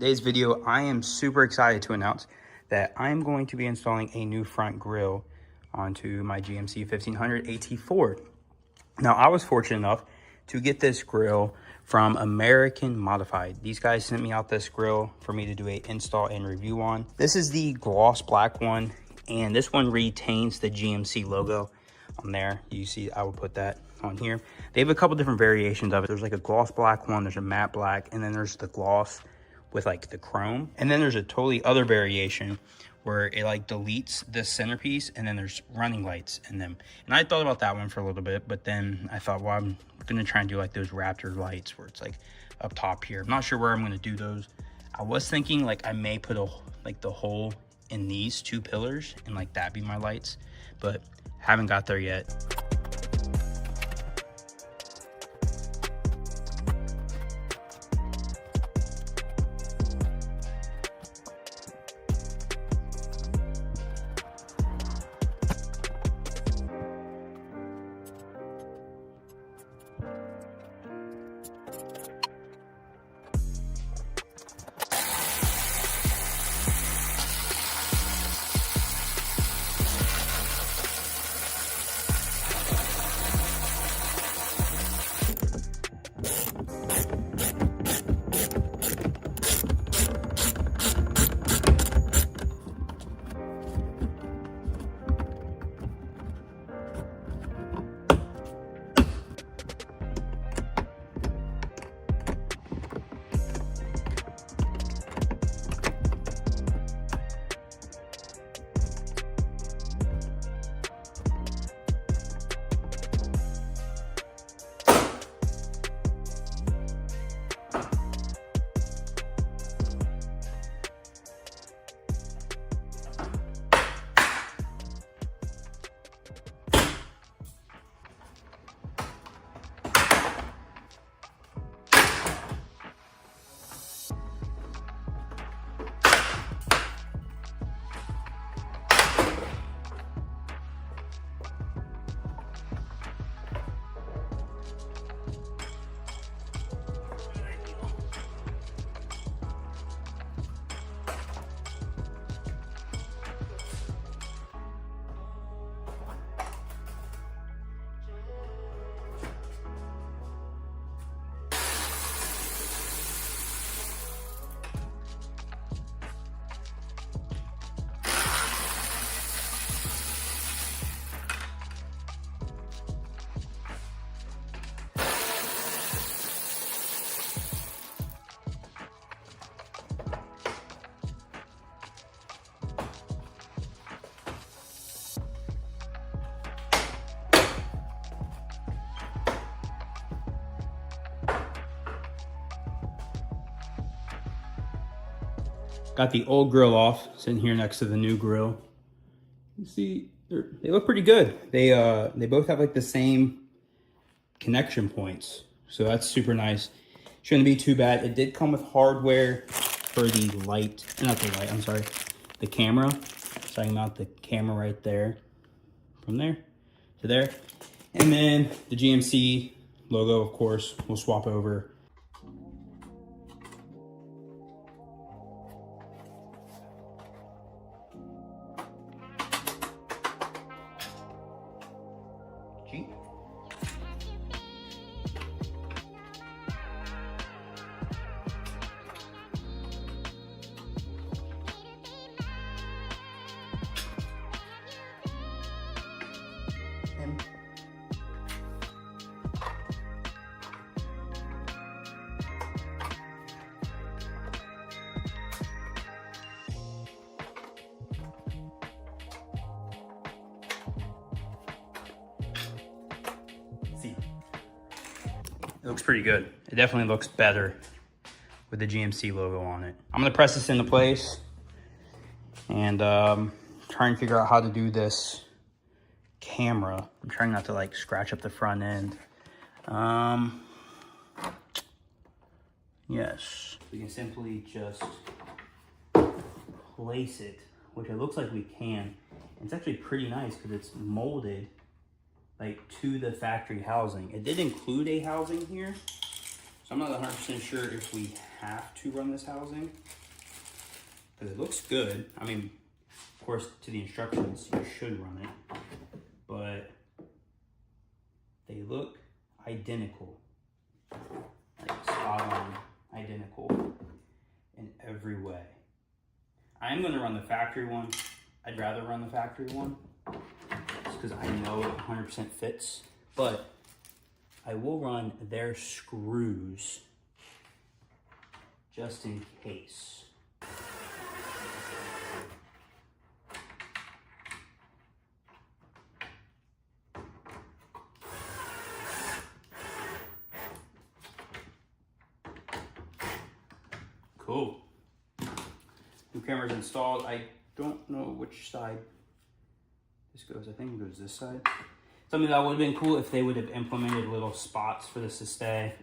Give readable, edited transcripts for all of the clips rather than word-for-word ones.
today's video, I am super excited to announce that I am going to be installing a new front grille onto my GMC 1500 AT4. Now, I was fortunate enough to get this grille from American Modified. These guys sent me out this grille for me to do a install and review on. This is the gloss black one, and this one retains the GMC logo on there. You see, I will put that on here. They have a couple different variations of it. There's like a gloss black one, there's a matte black, and then there's the gloss with like the chrome. And then there's a totally other variation where it like deletes the centerpiece and then there's running lights in them. And I thought about that one for a little bit, but then I thought, well, I'm gonna try and do like those Raptor lights where it's like up top here. I'm not sure where I'm gonna do those. I was thinking like I may put like the hole in these two pillars and like that be my lights, but haven't got there yet. Got the old grill off, sitting here next to the new grill. You see, they look pretty good. They both have like the same connection points, so that's super nice. Shouldn't be too bad. It did come with hardware for the light, not the light, I'm sorry, the camera. So I can mount the camera right there, from there to there. And then the GMC logo, of course, we'll swap over. It looks pretty good. It definitely looks better with the GMC logo on it. I'm gonna press this into place and try and figure out how to do this camera. I'm trying not to like scratch up the front end. Yes, we can simply just place it, which it looks like we can. It's actually pretty nice because it's molded like to the factory housing. It did include a housing here, So I'm not 100% sure if we have to run this housing, because it looks good. I mean, of course, to the instructions, you should run it, but they look identical, like spot on identical in every way. I am going to run the factory one. I'd rather run the factory one just because I know it 100% fits, but I will run their screws just in case. Cool. New camera's installed. I don't know which side this goes. I think it goes this side. Something that would have been cool if they would have implemented little spots for this to stay.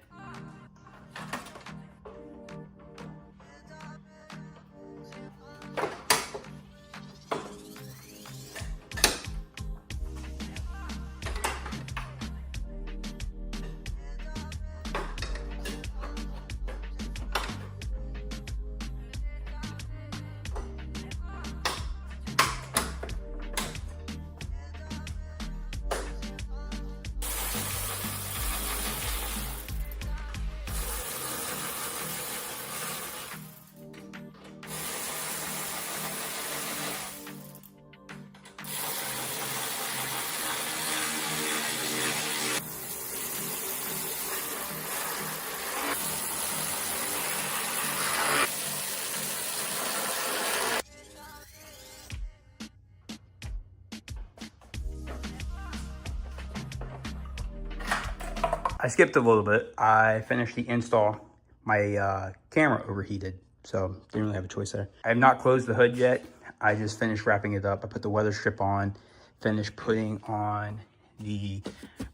I skipped a little bit. I finished the install. My camera overheated, so didn't really have a choice there. I have not closed the hood yet. I just finished wrapping it up. I put the weather strip on, finished putting on the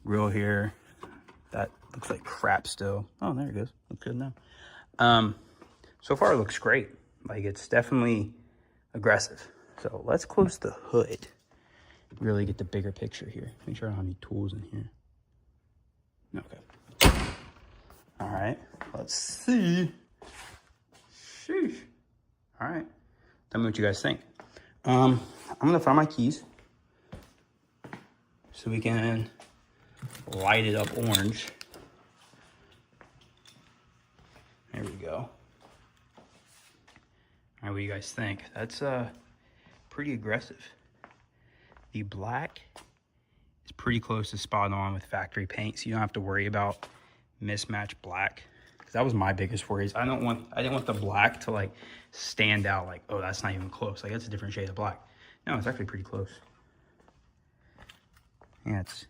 grill here. That looks like crap still. Oh, there it goes. Looks good now. So far it looks great. Like, it's definitely aggressive. So let's close the hood. Really get the bigger picture here. Make sure I don't have any tools in here. Okay. All right. Let's see. Sheesh. All right. Tell me what you guys think. I'm gonna find my keys so we can light it up orange. There we go. All right, what do you guys think? That's pretty aggressive. The black is pretty close to spot on with factory paint, so you don't have to worry about mismatched black. Because that was my biggest worries. I didn't want the black to like stand out like, oh, that's not even close. Like, that's a different shade of black. No, it's actually pretty close. Yeah, it's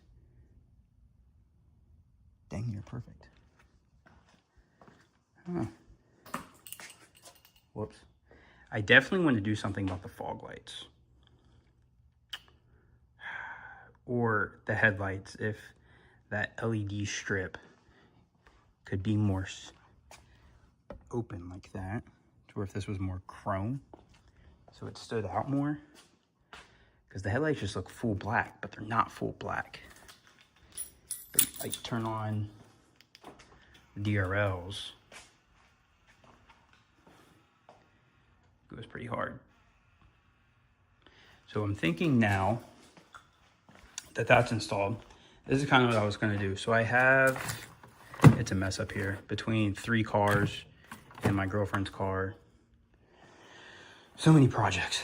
dang near perfect. Huh. Whoops. I definitely want to do something about the fog lights. Or the headlights, if that LED strip could be more open like that, or if this was more chrome, so it stood out more. Because the headlights just look full black, but they're not full black. They like turn on the DRLs. It goes pretty hard. So I'm thinking now that that's installed, this is kind of what I was going to do. So I have, it's a mess up here between 3 cars and my girlfriend's car. So many projects.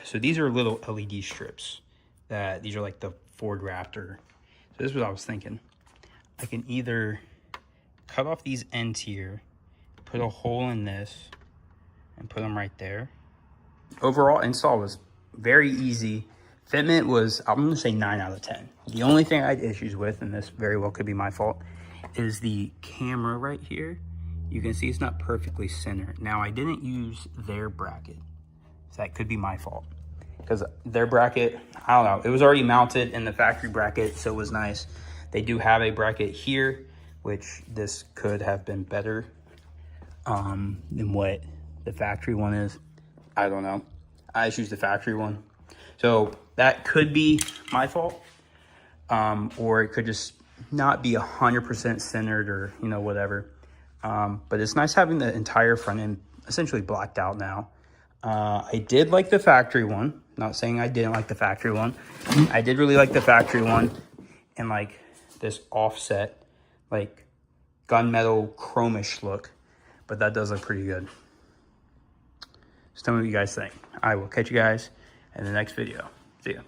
So these are little LED strips that, these are like the Ford Raptor. So this is what I was thinking. I can either cut off these ends here, put a hole in this, and put them right there. Overall install was very easy. Fitment was, I'm gonna say 9 out of 10. The only thing I had issues with, and this very well could be my fault, is the camera right here. You can see it's not perfectly centered. Now, I didn't use their bracket, so that could be my fault. Because their bracket, I don't know, it was already mounted in the factory bracket, so it was nice. They do have a bracket here, which this could have been better than what the factory one is. I don't know. I just used the factory one. So that could be my fault, or it could just not be 100% centered, or, you know, whatever. But it's nice having the entire front end essentially blacked out now. I did like the factory one. Not saying I didn't like the factory one. I did really like the factory one. And like this offset, like gunmetal chromish look. But that does look pretty good. So tell me what you guys think. I will catch you guys in the next video. See ya.